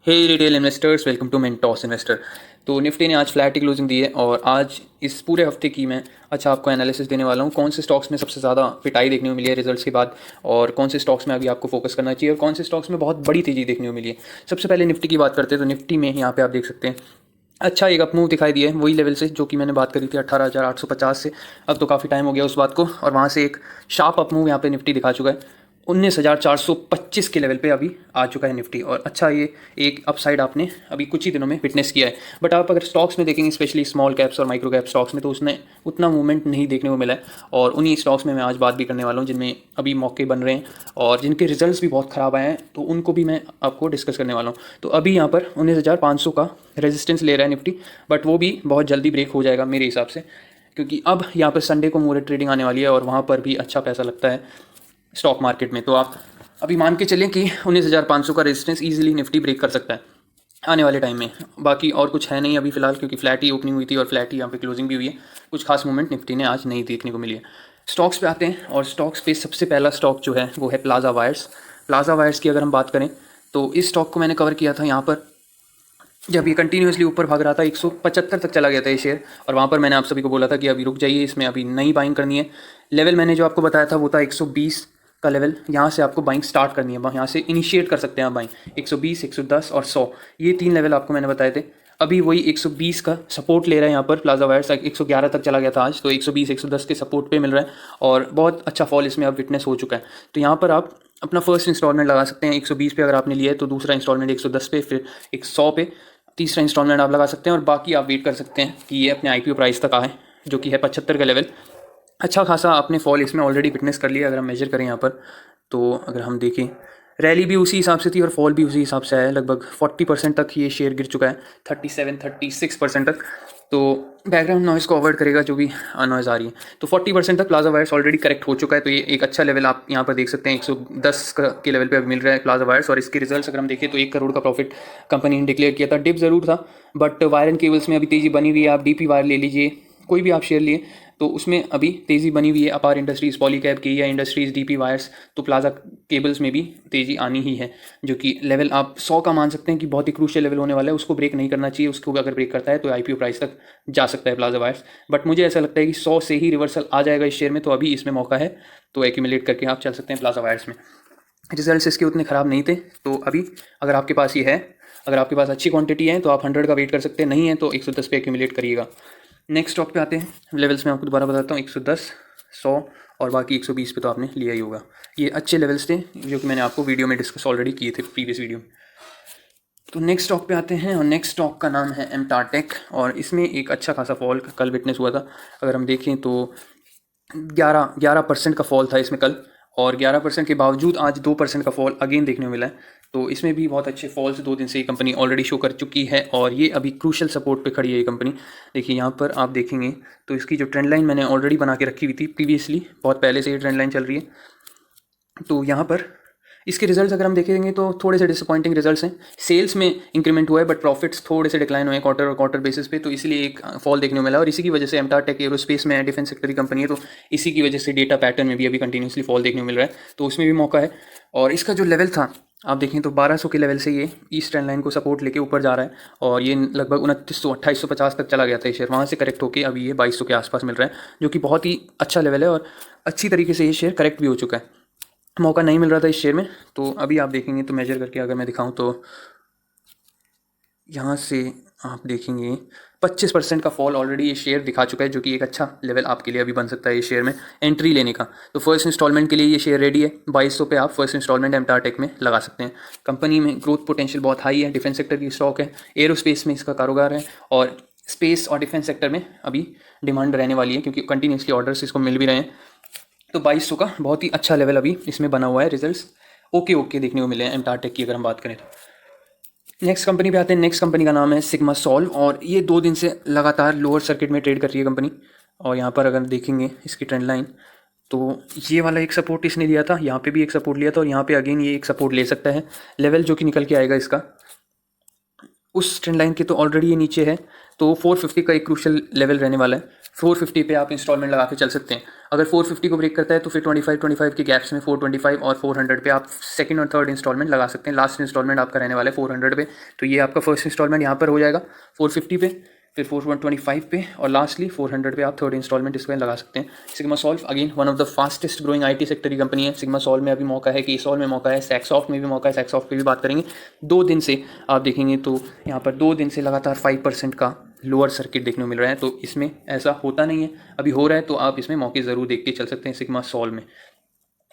Hey retail investors, welcome to Mentos investor. तो निफ्टी ने आज फ्लैट ही क्लोजिंग दी है और आज इस पूरे हफ्ते की मैं आपको एनालिसिस देने वाला हूँ। कौन से स्टॉक्स में सबसे ज़्यादा पिटाई देखने को मिली है रिजल्ट्स के बाद, और कौन से स्टॉक्स में अभी आपको फोकस करना चाहिए, और कौन से स्टॉक्स में बहुत बड़ी तेज़ी देखने को मिली है। सबसे पहले निफ्टी की बात करते हैं तो निफ्टी में यहाँ पे आप देख सकते हैं अच्छा एक अपमूव दिखाई दिया है वही लेवल से जो कि मैंने बात करी थी 18,850 से। अब तो काफ़ी टाइम हो गया उस बात को, और वहाँ से एक शार्प अपमूव यहाँ पे निफ्टी दिखा चुका है। 19,425 के लेवल पे अभी आ चुका है निफ्टी, और अच्छा ये एक अपसाइड आपने अभी कुछ ही दिनों में विटनेस किया है। बट आप अगर स्टॉक्स में देखेंगे, स्पेशली स्मॉल कैप्स और माइक्रो कैप स्टॉक्स में, तो उसने उतना मूवमेंट नहीं देखने को मिला है। और उन्हीं स्टॉक्स में मैं आज बात भी करने वाला हूँ जिनमें अभी मौके बन रहे हैं और जिनके रिजल्ट्स भी बहुत ख़राब आए हैं, तो उनको भी मैं आपको डिस्कस करने वाला हूँ। तो अभी यहाँ पर 19,500 का रेजिस्टेंस ले रहा है निफ्टी, बट वो भी बहुत जल्दी ब्रेक हो जाएगा मेरे हिसाब से, क्योंकि अब यहाँ पर संडे को मोरे ट्रेडिंग आने वाली है और वहाँ पर भी अच्छा पैसा लगता है स्टॉक मार्केट में। तो आप अभी मान के चलें कि 19,500 का रेजिस्टेंस ईजिली निफ्टी ब्रेक कर सकता है आने वाले टाइम में। बाकी और कुछ है नहीं अभी फ़िलहाल, क्योंकि फ्लैट ही ओपनिंग हुई थी और फ्लैट ही यहाँ पे क्लोजिंग भी हुई है। कुछ खास मूवमेंट निफ्टी ने आज नहीं देखने को मिली है। स्टॉक्स पे आते हैं, और स्टॉक्स पे सबसे पहला स्टॉक जो है वो है प्लाजा वायर्स। प्लाजा वायर्स की अगर हम बात करें तो इस स्टॉक को मैंने कवर किया था यहाँ पर जब ये कंटिन्यूसली ऊपर भाग रहा था, 175 तक चला गया था ये शेयर, और वहाँ पर मैंने आप सभी को बोला था कि अभी रुक जाइए, इसमें अभी नई बाइंग करनी है। लेवल मैंने जो आपको बताया था वो था 120 का लेवल। यहाँ से आपको बाइंग स्टार्ट करनी है, यहाँ से इनिशिएट कर सकते हैं आप बाइंग। 120, 110 और 100, ये 3 लेवल आपको मैंने बताए थे। अभी वही 120 का सपोर्ट ले रहा है यहाँ पर प्लाजा वायर्स। 111 तक चला गया था आज, तो 120, 110 के सपोर्ट पे मिल रहा है, और बहुत अच्छा फॉल इसमें अब विटनेस हो चुका है। तो यहाँ पर आप अपना फर्स्ट इंस्टॉलमेंट लगा सकते हैं 120 पे अगर आपने लिया है, तो दूसरा इंस्टॉलमेंट 110 पे, फिर 100 पे, तीसरा इंस्टॉलमेंट आप लगा सकते हैं। और बाकी आप वेट कर सकते हैं कि ये अपने आईपीओ प्राइस तक आए, जो कि है 75 का लेवल। अच्छा खासा आपने फॉल इसमें ऑलरेडी विटनेस कर लिया अगर हम मेजर करें यहाँ पर। तो अगर हम देखें, रैली भी उसी हिसाब से थी और फॉल भी उसी हिसाब से आया है। लगभग 40% तक ये शेयर गिर चुका है, 37-36% तक। तो बैकग्राउंड नॉइज़ को अवॉइड करेगा जो भी नॉइज़ आ रही है। तो 40% तक प्लाजा वायर्स ऑलरेडी करेक्ट हो चुका है। तो ये एक अच्छा लेवल आप यहाँ पर देख सकते हैं, 110 के लेवल पे अब मिल रहा है प्लाजा वायर्स। और इसके रिजल्ट्स अगर हम देखें तो 1 करोड़ का प्रॉफिट कंपनी ने डिक्लेयर किया था। डिप ज़रूर था, बट वायर एंड केबल्स में अभी तेज़ी बनी हुई है। आप डीपी वायर ले लीजिए, कोई भी आप शेयर लिए तो उसमें अभी तेज़ी बनी हुई है। अपार इंडस्ट्रीज़, पॉलीकैब, केया इंडस्ट्रीज़, डीपी वायर्स, तो प्लाजा केबल्स में भी तेज़ी आनी ही है, जो कि लेवल आप 100 का मान सकते हैं कि बहुत ही क्रूशियल लेवल होने वाला है। उसको ब्रेक नहीं करना चाहिए, उसको अगर ब्रेक करता है तो आईपीओ प्राइस तक जा सकता है प्लाजा वायर्स। बट मुझे ऐसा लगता है कि 100 से ही रिवर्सल आ जाएगा इस शेयर में, तो अभी इसमें मौका है, तो एक्यूमुलेट करके आप चल सकते हैं प्लाजा वायर्स में। रिजल्ट्स इसके उतने ख़राब नहीं थे, तो अभी अगर आपके पास ये है, अगर आपके पास अच्छी क्वांटिटी है तो आप 100 का वेट कर सकते हैं, नहीं है तो 110 पे एक्यूमुलेट करिएगा। नेक्स्ट स्टॉक पे आते हैं। लेवल्स में आपको दोबारा बताता हूँ, 110, 100 और बाकी 120 पे तो आपने लिया ही होगा। ये अच्छे लेवल्स थे जो कि मैंने आपको वीडियो में डिस्कस ऑलरेडी किए थे प्रीवियस वीडियो में। तो नेक्स्ट स्टॉक पे आते हैं, और नेक्स्ट स्टॉक का नाम है एमटार टेक, और इसमें एक अच्छा खासा फॉल कल विटनेस हुआ था। अगर हम देखें तो 11% का फॉल था इसमें कल, और 11% के बावजूद आज 2% का फॉल अगेन देखने को मिला है। तो इसमें भी बहुत अच्छे फॉल्स 2 दिन से ये कंपनी ऑलरेडी शो कर चुकी है, और ये अभी क्रूशल सपोर्ट पे खड़ी है ये कंपनी। देखिए यहाँ पर आप देखेंगे तो इसकी जो ट्रेंड लाइन मैंने ऑलरेडी बना के रखी हुई थी प्रीवियसली, बहुत पहले से ये ट्रेंड लाइन चल रही है। तो यहाँ पर इसके रिजल्ट्स अगर हम देखेंगे तो थोड़े से डिसअपॉइंटिंग रिजल्ट्स हैं। सेल्स में इंक्रीमेंट हुआ है, बट प्रॉफिट्स थोड़े से डिक्लाइन हुए हैं क्वार्टर और क्वार्टर बेसिस पे, तो इसलिए एक फॉल देखने को मिला। और इसी की वजह से एमटार टेक एरोस्पेस में डिफेंस सेक्टर की कंपनी है, तो इसी की वजह से डेटा पैटर्न में भी अभी कंटिन्यूसली फॉल देखने को मिल रहा है, तो उसमें भी मौका है। और इसका जो लेवल था आप देखें तो 1200 के लेवल से ये ईस्ट ट्रेंड लाइन को सपोर्ट लेके ऊपर जा रहा है, और ये लगभग 2900, 2850 तक चला गया था ये शेयर। वहाँ से करेक्ट होकर अभी ये 2200 के आसपास मिल रहा है, जो कि बहुत ही अच्छा लेवल है, और अच्छी तरीके से ये शेयर करेक्ट भी हो चुका है। मौका नहीं मिल रहा था इस शेयर में, तो अभी आप देखेंगे तो मेजर करके अगर मैं दिखाऊं तो यहाँ से आप देखेंगे 25% का फॉल ऑलरेडी ये शेयर दिखा चुका है, जो कि एक अच्छा लेवल आपके लिए अभी बन सकता है ये शेयर में एंट्री लेने का। तो फर्स्ट इंस्टॉलमेंट के लिए ये शेयर रेडी है, 2200 पे आप फर्स्ट इंस्टॉलमेंट एमटार टेक में लगा सकते हैं। कंपनी में ग्रोथ पोटेंशियल बहुत हाई है, डिफेंस सेक्टर की स्टॉक है, एरोस्पेस में इसका कारोबार है, और स्पेस और डिफेंस सेक्टर में अभी डिमांड रहने वाली है, क्योंकि कंटिन्यूसली ऑर्डर्स इसको मिल भी रहे हैं। तो 2200 का बहुत ही अच्छा लेवल अभी इसमें बना हुआ है। रिजल्ट्स ओके ओके देखने को मिले हैं एमटार टेक की अगर हम बात करें तो। नेक्स्ट कंपनी पे आते हैं। नेक्स्ट कंपनी का नाम है सिग्मा सॉल्व, और ये 2 दिन से लगातार लोअर सर्किट में ट्रेड कर रही है कंपनी। और यहाँ पर अगर देखेंगे इसकी ट्रेंड लाइन, तो ये वाला एक सपोर्ट इसने लिया था, यहाँ पे भी एक सपोर्ट लिया था, और यहाँ पे अगेन ये एक सपोर्ट ले सकता है। लेवल जो कि निकल के आएगा इसका उस ट्रेंड लाइन के तो ऑलरेडी ये नीचे है, तो 450 का एक क्रूशल लेवल रहने वाला है। 450 पे आप इंस्टॉलमेंट लगा के चल सकते हैं। अगर 450 को ब्रेक करता है तो फिर 25 के गैप्स में 425 और 400 पे आप सेकंड और थर्ड इंस्टॉलमेंट लगा सकते हैं। लास्ट इंस्टॉलमेंट आपका रहने वाला है 400 पे, तो ये आपका फर्स्ट इंस्टॉलमेंट यहाँ पर हो जाएगा 450 पे, फिर 425 पे, और लास्टली 400 पे आप थर्ड इंस्टॉलमेंट इसमें लगा सकते हैं। Sigma solve again one of the fastest growing IT sector की कंपनी है। सिग्मा सॉल्व में अभी मौका है, केसॉल में मौका है, सैक्सॉफ्ट में भी मौका है। सैक्सॉफ्ट पे भी बात करेंगे। 2 दिन से आप देखेंगे तो यहाँ पर 2 दिन से लगातार 5% का लोअर सर्किट देखने को मिल रहा है, तो इसमें ऐसा होता नहीं है, अभी हो रहा है, तो आप इसमें मौके ज़रूर देख के चल सकते हैं। सिग्मा सॉल्व में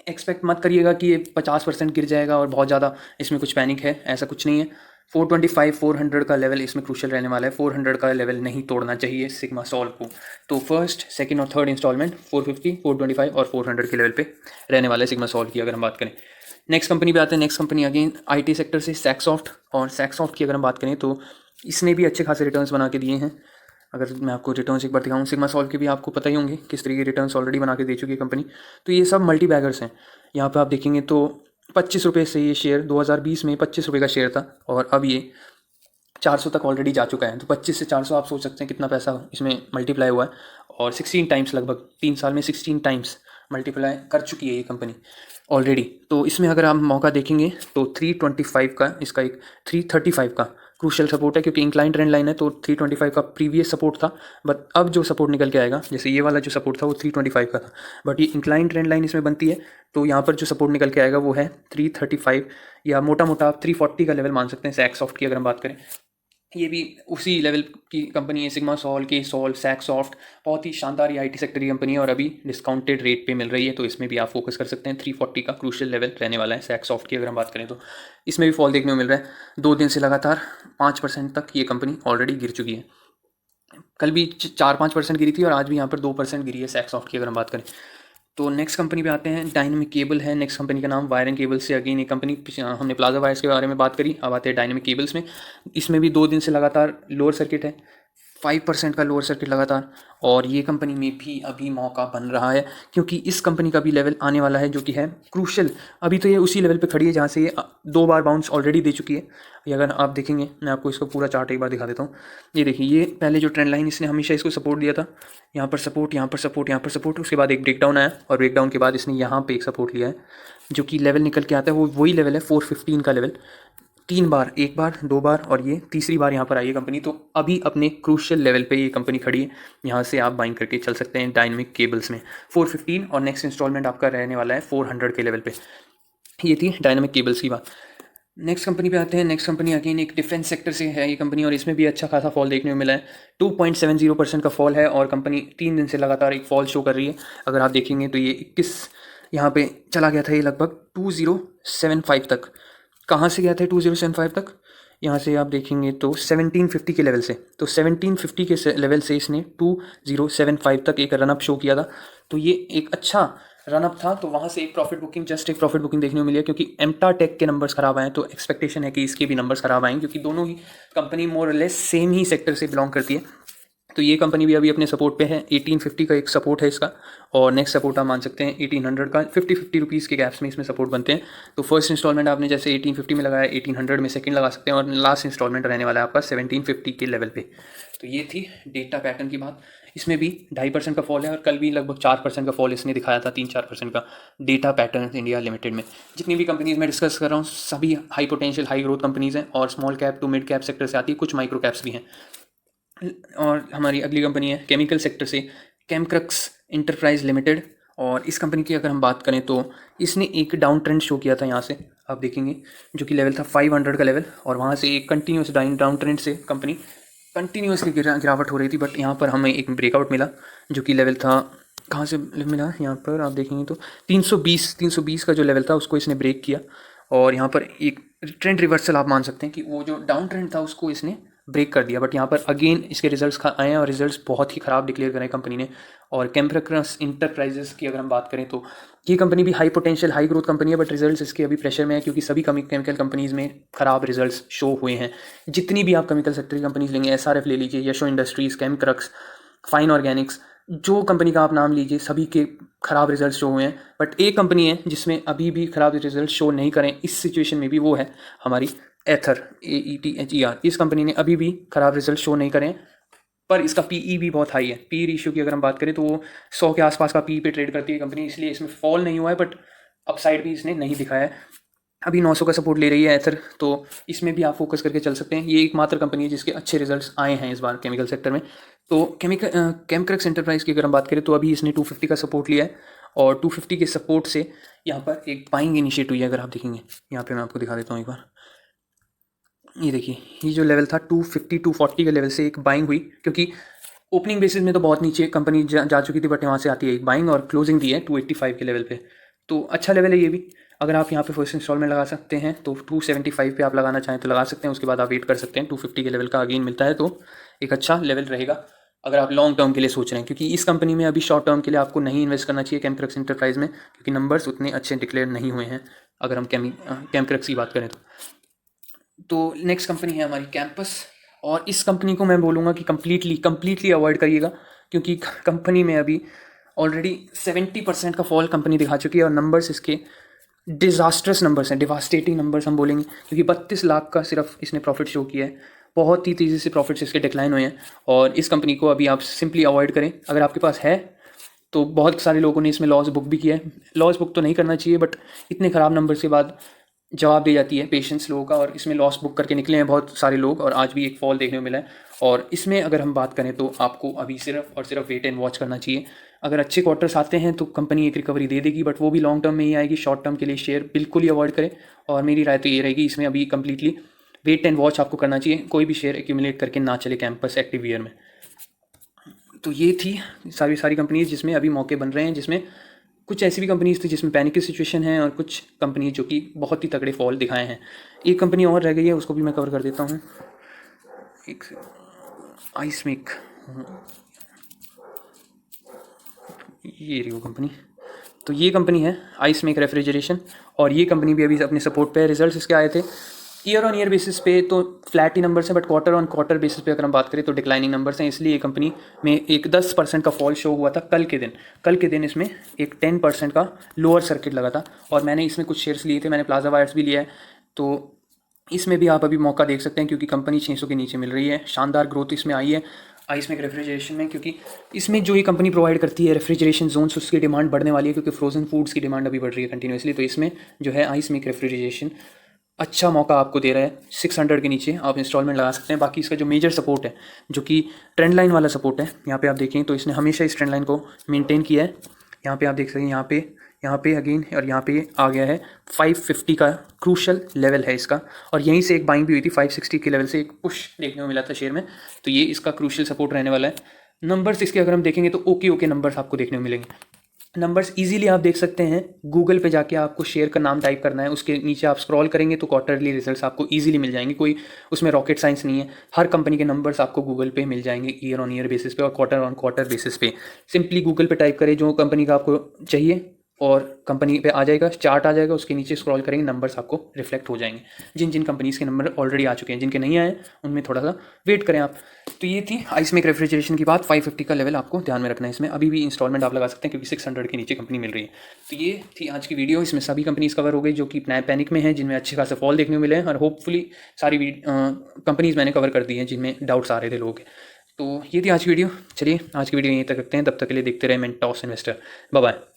एक्सपेक्ट मत करिएगा कि ये 50% गिर जाएगा और बहुत ज़्यादा इसमें कुछ पैनिक है, ऐसा कुछ नहीं है। 425 400 का लेवल इसमें क्रूशल रहने वाला है। 400 का लेवल नहीं तोड़ना चाहिए सिग्मा सॉल्व को। तो फर्स्ट, सेकंड और थर्ड इंस्टॉलमेंट 450, 425 और 400 के लेवल पे रहने वाला है सिग्मा सॉल्व की अगर हम बात करें। नेक्स्ट कंपनी पे आते हैं। Next company again IT sector से सैक्सॉफ्ट, और सैक्सॉफ्ट की अगर हम बात करें तो इसने भी अच्छे खासे रिटर्न्स बना के दिए हैं। अगर मैं आपको रिटर्न्स एक बार दिखाऊँ, सिग्मा सॉल्व के भी आपको पता ही होंगे किस तरीके के रिटर्न्स ऑलरेडी बना के दे चुकी है कंपनी। तो ये सब मल्टी बैगर्स हैं। यहाँ पे आप देखेंगे तो 25 रुपये से ये शेयर 2020 में 25 रुपये का शेयर था, और अब ये 400 तक ऑलरेडी जा चुका है। तो 25 से 400 आप सोच सकते हैं कितना पैसा इसमें मल्टीप्लाई हुआ है, और 16 टाइम्स, लगभग 3 साल में 16 टाइम्स मल्टीप्लाई कर चुकी है ये कंपनी ऑलरेडी। तो इसमें अगर आप मौका देखेंगे तो 325 का इसका एक 335 का क्रूशल सपोर्ट है, क्योंकि इंक्लाइन ट्रेंड लाइन है, तो 325 का प्रीवियस सपोर्ट था। बट अब जो सपोर्ट निकल के आएगा, जैसे ये वाला जो सपोर्ट था वो 325 का था, बट ये इंक्लाइन ट्रेंड लाइन इसमें बनती है, तो यहाँ पर जो सपोर्ट निकल के आएगा वो है 335, या मोटा मोटा आप 340 का लेवल मान सकते हैं सैक्सॉफ्ट की अगर हम बात करें। ये भी उसी लेवल की कंपनी है। सिग्मा सॉल्व, केसॉल, सैक्सॉफ्ट बहुत ही शानदार ये आईटी सेक्टर की कंपनी है, और अभी डिस्काउंटेड रेट पे मिल रही है, तो इसमें भी आप फोकस कर सकते हैं। 340 का क्रूशियल लेवल रहने वाला है सैक्सॉफ्ट की अगर हम बात करें तो। इसमें भी फॉल देखने को मिल रहा है। 2 दिन से लगातार 5% तक ये कंपनी ऑलरेडी गिर चुकी है। कल भी 4-5% गिरी थी, और आज भी यहाँ पर 2% गिरी है सैक्सॉफ्ट की अगर हम बात करें तो। नेक्स्ट कंपनी पे आते हैं। डायनेमिक केबल है नेक्स्ट कंपनी का नाम। वायर एंड केबल से अगेन ये कंपनी, हमने प्लाजा वायर्स के बारे में बात करी, अब आते हैं डायनेमिक केबल्स में। इसमें भी 2 दिन से लगातार लोअर सर्किट है, 5% का लोअर सर्किट लगातार, और ये कंपनी में भी अभी मौका बन रहा है, क्योंकि इस कंपनी का भी लेवल आने वाला है जो कि है क्रूशल। अभी तो ये उसी लेवल पे खड़ी है जहाँ से ये 2 बार बाउंस ऑलरेडी दे चुकी है। ये अगर आप देखेंगे, मैं आपको इसका पूरा चार्ट एक बार दिखा देता हूँ। ये देखिए, ये पहले जो ट्रेंड लाइन इसने हमेशा इसको सपोर्ट दिया था, यहाँ पर सपोर्ट, यहाँ पर सपोर्ट, यहाँ पर सपोर्ट, उसके बाद एक ब्रेकडाउन आया, और ब्रेकडाउन के बाद इसने यहाँ पे एक सपोर्ट लिया है, जो कि लेवल निकल के आता है वो वही लेवल है 415 का लेवल। 3 बार, 1 बार, 2 बार, और ये तीसरी बार यहाँ पर आई है कंपनी। तो अभी अपने क्रूशियल लेवल पे ये कंपनी खड़ी है, यहाँ से आप बाइंग करके चल सकते हैं डायनेमिक केबल्स में 415, और नेक्स्ट इंस्टॉलमेंट आपका रहने वाला है 400 के लेवल पे। ये थी डायनेमिक केबल्स की बात। नेक्स्ट कंपनी पे आते हैं। नेक्स्ट कंपनी अगेन एक डिफेंस सेक्टर से है ये कंपनी, और इसमें भी अच्छा खासा फॉल देखने को मिला है। 2.70% का फॉल है, और कंपनी 3 दिन से लगातार एक फॉल शो कर रही है। अगर आप देखेंगे तो ये 21 यहाँ पे चला गया था, ये लगभग 2075 तक। कहाँ से गया था 2075 तक? यहाँ से आप देखेंगे तो 1750 के लेवल से, तो 1750 के लेवल से इसने 2075 तक एक रनअप शो किया था। तो ये एक अच्छा रनअप था, तो वहाँ से एक प्रॉफिट बुकिंग, जस्ट एक प्रॉफिट बुकिंग देखने को मिली है, क्योंकि एम्टा टेक के नंबर्स खराब आए, तो एक्सपेक्टेशन है कि इसके भी नंबर्स खराब आएंगे, क्योंकि दोनों ही कंपनी मोर और लेस सेम ही सेक्टर से बिलोंग करती है। तो ये कंपनी भी अभी अपने सपोर्ट पे है। 1850 का एक सपोर्ट है इसका, और नेक्स्ट सपोर्ट आप मान सकते हैं 1800 का। 50-50 रुपीज़ के गैप्स में इसमें सपोर्ट बनते हैं। तो फर्स्ट इंस्टॉलमेंट आपने जैसे 1850 में लगाया, 1800 में सेकंड लगा सकते हैं, और लास्ट इंस्टॉलमेंट रहने वाला है आपका 1750 के लेवल पे। तो ये थी डेटा पैटर्न की बात। इसमें भी 2.5% का फॉल है, और कल भी लगभग 4% का फॉल इसने दिखाया था, 3-4% का डेटा पैटर्न इंडिया लिमिटेड में। जितनी भी कंपनीज मैं डिस्कस कर रहा हूँ सभी high potential high growth companies हैं, और small cap to mid cap sector से आती है, कुछ माइक्रो कैप्स भी हैं। और हमारी अगली कंपनी है केमिकल सेक्टर से, केमक्रक्स इंटरप्राइज लिमिटेड। और इस कंपनी की अगर हम बात करें तो इसने एक डाउन ट्रेंड शो किया था यहाँ से, आप देखेंगे, जो कि लेवल था 500 का लेवल, और वहाँ से एक कंटिन्यूस डाउन ट्रेंड से कंपनी कंटिन्यूसली गिरावट हो रही थी। बट यहाँ पर हमें एक ब्रेकआउट मिला, जो कि लेवल था, कहाँ से मिला, यहाँ पर आप देखेंगे तो 320 का जो लेवल था उसको इसने ब्रेक किया, और यहाँ पर एक ट्रेंड रिवर्सल आप मान सकते हैं कि वो जो डाउन ट्रेंड था उसको इसने ब्रेक कर दिया। बट यहाँ पर अगेन इसके रिजल्ट्स आए हैं, और रिजल्ट्स बहुत ही ख़राब डिक्लेयर करें कंपनी ने। और केमक्रक्स इंटरप्राइजेस की अगर हम बात करें तो ये कंपनी भी high potential high growth company है, बट रिजल्ट्स इसके अभी प्रेशर में है, क्योंकि सभी केमिकल कंपनीज़ में ख़राब रिजल्ट्स शो हुए हैं। जितनी भी आप केमिकल सेक्टर की कंपनीज लेंगे, SRF ले लीजिए, यशो इंडस्ट्रीज़, केमक्रक्स, फाइन ऑर्गेनिक्स, जो कंपनी का आप नाम लीजिए, सभी के ख़राब रिजल्ट शो हुए हैं। बट एक कंपनी है जिसमें अभी भी ख़राब रिजल्ट शो नहीं करें इस सिचुएशन में भी, वो है हमारी एथर, AETHER, इस कंपनी ने अभी भी ख़राब रिजल्ट शो नहीं करें, पर इसका पीई भी बहुत हाई है। पी रेशियो की अगर हम बात करें तो वो 100 के आसपास का पी पे ट्रेड करती है कंपनी, इसलिए इसमें फॉल नहीं हुआ है, बट अपसाइड भी इसने नहीं दिखाया है। अभी 900 का सपोर्ट ले रही है एथर, तो इसमें भी आप फोकस करके चल सकते हैं। ये एकमात्र कंपनी है जिसके अच्छे रिजल्ट्स आए हैं इस बार केमिकल सेक्टर में। तो केमक्रक्स एंटरप्राइज की अगर हम बात करें तो अभी इसने 250 का सपोर्ट लिया है, और 250 के सपोर्ट से यहाँ पर एक बाइंग इनिशिएट हुई है। अगर आप देखेंगे यहाँ पे मैं आपको दिखा देता हूँ एक बार, ये देखिए, ये जो लेवल था 250 240 के लेवल से एक बाइंग हुई, क्योंकि ओपनिंग बेसिस में तो बहुत नीचे कंपनी जा चुकी थी, बट वहाँ से आती है एक बाइंग और क्लोजिंग दी है 285 के लेवल पे। तो अच्छा लेवल है ये भी। अगर आप यहाँ पे फर्स्ट इंस्टॉलमेंट लगा सकते हैं तो 275 पे आप लगाना चाहें तो लगा सकते हैं, उसके बाद आप वेट कर सकते हैं। 250 के लेवल का अगेन मिलता है तो एक अच्छा लेवल रहेगा अगर आप लॉन्ग टर्म के लिए सोच रहे हैं, क्योंकि इस कंपनी में अभी शॉर्ट टर्म के लिए आपको नहीं इन्वेस्ट करना चाहिए केमक्रक्स एंटरप्राइज में, क्योंकि नंबर्स उतने अच्छे डिक्लेयर नहीं हुए हैं अगर हम केमक्रक्स की बात करें तो नेक्स्ट कंपनी है हमारी कैंपस, और इस कंपनी को मैं बोलूँगा कि कम्प्लीटली अवॉइड करिएगा, क्योंकि कंपनी में अभी ऑलरेडी 70% का फॉल कंपनी दिखा चुकी है, और नंबर्स इसके डिज़ास्ट्रस नंबर्स हैं, डिवास्टेटिंग नंबर्स हम बोलेंगे, क्योंकि 32 लाख का सिर्फ इसने प्रॉफिट शो किया है। बहुत ही तेज़ी से प्रॉफिट्स इसके डिक्लाइन हुए हैं, और इस कंपनी को अभी आप सिंपली अवॉइड करें। अगर आपके पास है तो बहुत सारे लोगों ने इसमें लॉस बुक भी किया है। लॉस बुक तो नहीं करना चाहिए, बट इतने ख़राब नंबर्स के बाद जवाब दे जाती है पेशेंस लोगों का, और इसमें लॉस बुक करके निकले हैं बहुत सारे लोग, और आज भी एक फॉल देखने को मिला है। और इसमें अगर हम बात करें तो आपको अभी सिर्फ और सिर्फ वेट एंड वॉच करना चाहिए। अगर अच्छे क्वार्टर्स आते हैं तो कंपनी एक रिकवरी दे देगी, बट वो भी लॉन्ग टर्म में ही आएगी। शॉर्ट टर्म के लिए शेयर बिल्कुल ही अवॉइड करें, और मेरी राय तो ये रहेगी इसमें अभी कम्प्लीटली वेट एंड वॉच आपको करना चाहिए। कोई भी शेयर एक्यूमुलेट करके ना चले कैंपस एक्टिव ईयर में। तो ये थी सारी कंपनीज जिसमें अभी मौके बन रहे हैं, जिसमें कुछ ऐसी भी कंपनीज थी जिसमें पैनिक की सिचुएशन है, और कुछ कंपनी जो कि बहुत ही तगड़े फॉल दिखाए हैं। एक कंपनी और रह गई है, उसको भी मैं कवर कर देता हूँ। एक आइसमेक, ये रही वो कंपनी। तो ये कंपनी है आइसमेक रेफ्रिजरेशन, और ये कंपनी भी अभी अपने सपोर्ट पे रिजल्ट्स इसके आए थे। ईयर ऑन ईयर बेसिस पे तो फ्लैट ही नंबर्स हैं, but quarter on quarter basis पे अगर हम बात करें तो डिक्लाइनिंग नंबर्स हैं। इसलिए ये कंपनी में एक 10% का फॉल शो हुआ था कल के दिन इसमें एक 10% का लोअर सर्किट लगा था, और मैंने इसमें कुछ शेयर्स लिए थे, मैंने प्लाजा वायर्स भी लिया है। तो इसमें भी आप अभी मौका देख सकते हैं, क्योंकि कंपनी 600 के नीचे मिल रही है। शानदार ग्रोथ इसमें आई है आइसमेक रेफ्रिजरेशन में, क्योंकि इसमें जो ये कंपनी प्रोवाइड करती है रेफ्रिजरेशन जोन्स, उसकी डिमांड बढ़ने वाली है, क्योंकि फ्रोजन फूड्स की डिमांड अभी बढ़ रही है कंटिन्यूसली। तो इसमें जो है आइसमेक रेफ्रिजरेशन अच्छा मौका आपको दे रहा है। 600 के नीचे आप इंस्टॉलमेंट लगा सकते हैं। बाकी इसका जो मेजर सपोर्ट है, जो कि ट्रेंड लाइन वाला सपोर्ट है, यहाँ पे आप देखें तो इसने हमेशा इस ट्रेंड लाइन को मेंटेन किया है। यहाँ पे आप देख सकते हैं, यहाँ पे अगेन, और यहाँ पे आ गया है 550 का क्रूशल लेवल है इसका, और यहीं से एक बाइंग भी हुई थी 560 के लेवल से, एक पुश देखने को मिला था शेयर में। तो ये इसका क्रूशल सपोर्ट रहने वाला है। नंबर्स इसके अगर हम देखेंगे तो ओके नंबर्स आपको देखने को मिलेंगे। नंबर्स इजीली आप देख सकते हैं। गूगल पे जाके आपको शेयर का नाम टाइप करना है, उसके नीचे आप स्क्रॉल करेंगे तो क्वार्टरली रिजल्ट्स आपको इजीली मिल जाएंगे। कोई उसमें रॉकेट साइंस नहीं है। हर कंपनी के नंबर्स आपको गूगल पे मिल जाएंगे ईयर ऑन ईयर बेसिस पे और क्वार्टर ऑन क्वार्टर बेसिस पे। सिंपली गूगल पे टाइप करें जो कंपनी का आपको चाहिए, और कंपनी पे आ जाएगा, चार्ट आ जाएगा, उसके नीचे स्क्रॉल करेंगे, नंबर्स आपको रिफ्लेक्ट हो जाएंगे। जिन जिन कंपनीज़ के नंबर ऑलरेडी आ चुके हैं, जिनके नहीं आए उनमें थोड़ा सा वेट करें आप। तो ये थी आइसमेक रेफ्रिजरेशन की बात। 550 का लेवल आपको ध्यान में रखना है। इसमें अभी भी इंस्टॉलमेंट आप लगा सकते हैं, क्योंकि 600 के नीचे कंपनी मिल रही है। तो ये थी आज की वीडियो। इसमें सभी कंपनीज़ कवर हो गई जो कि पैनिक में है, जिनमें अच्छे खासे फॉल देखने को मिले हैं, और होपफुली सारी कंपनीज़ मैंने कवर कर दी हैं जिनमें डाउट्स आ रहे थे लोगों के। तो ये थी आज की वीडियो। चलिए आज की वीडियो यहीं तक रखते हैं, तब तक के लिए देखते रहे मेंटॉस इन्वेस्टर। Bye bye.